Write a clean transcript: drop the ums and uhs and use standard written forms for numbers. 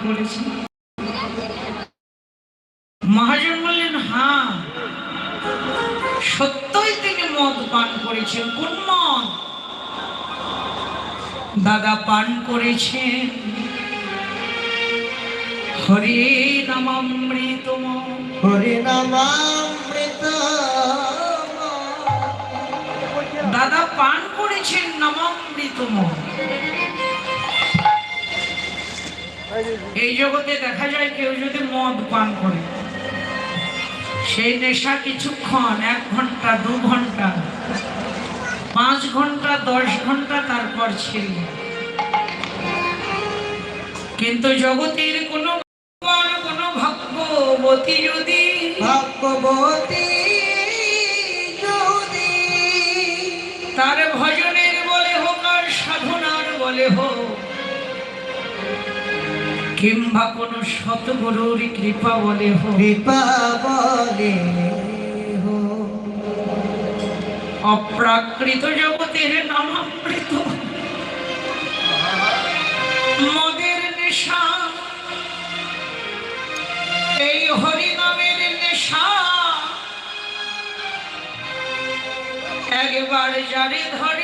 করেছে? মহাজন বললেন, হ্যাঁ সত্যই তিনি মদ পান করেছেন। কোন মদ? দাদা পান করেছেন হরে নামামৃত। হরে নামামৃত। দাদা পান করেছেন নামামৃত। এই জগতে দেখা যায় কেউ যদি মদ পান করে সেই নেশা কিছুক্ষণ, 1 ঘন্টা 2 ঘন্টা 5 ঘন্টা 10 ঘন্টা তারপর ছিল। কিন্তু জগতের কোনো ভাগ্যবতী যদি তার ভজনের বলে হোক আর সাধনার বলে হোক কিংবা কোন সতগুরুর কৃপা বলে হোক, অপ্রাকৃত জগতের নামামৃত মদের নেশা, এই হরি নামের নেশা একবার যারে ধরে